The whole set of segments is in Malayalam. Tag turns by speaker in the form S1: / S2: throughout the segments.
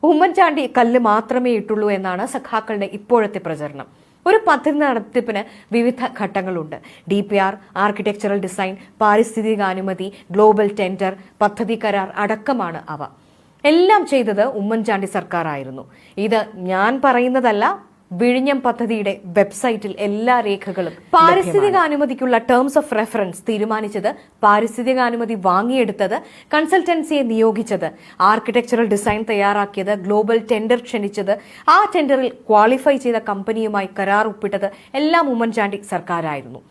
S1: ഉമ്മൻചാണ്ടി കല്ല് മാത്രമേ ഇട്ടുള്ളൂ എന്നാണ് സഖാക്കളുടെ ഇപ്പോഴത്തെ പ്രചരണം. ഒരു പദ്ധതി നടത്തിപ്പിന് വിവിധ ഘട്ടങ്ങളുണ്ട്. DPR, ആർക്കിടെക്ചറൽ ഡിസൈൻ, പാരിസ്ഥിതികാനുമതി, ഗ്ലോബൽ ടെൻഡർ, പദ്ധതി കരാർ അടക്കമാണ് അവ. എല്ലാം ചെയ്തത് ഉമ്മൻചാണ്ടി സർക്കാരായിരുന്നു. ഇത് ഞാൻ പറയുന്നതല്ല, വിഴിഞ്ഞം പദ്ധതിയുടെ വെബ്സൈറ്റിൽ എല്ലാ രേഖകളും. പാരിസ്ഥിതികാനുമതിക്കുള്ള ടേംസ് ഓഫ് റെഫറൻസ് തീരുമാനിച്ചത്, പാരിസ്ഥിതികാനുമതി വാങ്ങിയെടുത്തത്, കൺസൾട്ടൻസിയെ നിയോഗിച്ചത്, ആർക്കിടെക്ചറൽ ഡിസൈൻ തയ്യാറാക്കിയത്, ഗ്ലോബൽ ടെൻഡർ ക്ഷണിച്ചത്, ആ ടെൻഡറിൽ ക്വാളിഫൈ ചെയ്ത കമ്പനിയുമായി കരാർ ഒപ്പിട്ടത് എല്ലാം ഉമ്മൻചാണ്ടി സർക്കാരായിരുന്നു.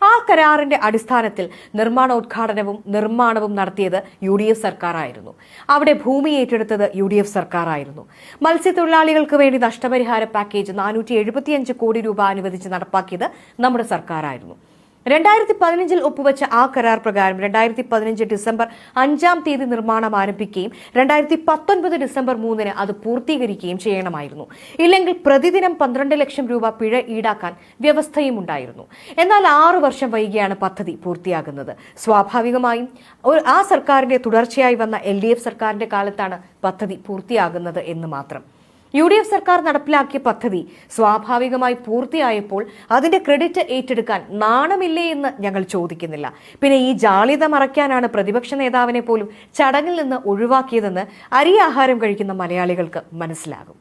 S1: ആ കരാറിന്റെ അടിസ്ഥാനത്തിൽ നിർമ്മാണോദ്ഘാടനവും നിർമ്മാണവും നടത്തിയത് UDF സർക്കാരായിരുന്നു. അവിടെ ഭൂമി ഏറ്റെടുത്തത് UDF സർക്കാരായിരുന്നു. മത്സ്യത്തൊഴിലാളികൾക്ക് വേണ്ടി നഷ്ടപരിഹാര പാക്കേജ് 475 കോടി രൂപ അനുവദിച്ച് നടപ്പാക്കിയത് നമ്മുടെ സർക്കാരായിരുന്നു. 2015 ഒപ്പുവെച്ച ആ കരാർ പ്രകാരം 2015 ഡിസംബർ 5 നിർമ്മാണം ആരംഭിക്കുകയും 2019 ഡിസംബർ 3 അത് പൂർത്തീകരിക്കുകയും ചെയ്യണമായിരുന്നു. ഇല്ലെങ്കിൽ പ്രതിദിനം 12 ലക്ഷം രൂപ പിഴ ഈടാക്കാൻ വ്യവസ്ഥയും ഉണ്ടായിരുന്നു. എന്നാൽ 6 വർഷം വൈകിയാണ് പദ്ധതി പൂർത്തിയാകുന്നത്. സ്വാഭാവികമായും ആ സർക്കാരിന്റെ തുടർച്ചയായി വന്ന LDF സർക്കാരിന്റെ കാലത്താണ് പദ്ധതി പൂർത്തിയാകുന്നത് എന്ന് മാത്രം. UDF സർക്കാർ നടപ്പിലാക്കിയ പദ്ധതി സ്വാഭാവികമായി പൂർത്തിയായപ്പോൾ അതിന്റെ ക്രെഡിറ്റ് ഏറ്റെടുക്കാൻ നാണമില്ലേ എന്ന് ഞങ്ങൾ ചോദിക്കുന്നില്ല. പിന്നെ ഈ ജാള്യത മറയ്ക്കാനാണ് പ്രതിപക്ഷ നേതാവിനെ പോലും ചടങ്ങിൽ നിന്ന് ഒഴിവാക്കിയതെന്ന് അരി ആഹാരം കഴിക്കുന്ന മലയാളികൾക്ക് മനസ്സിലാകും.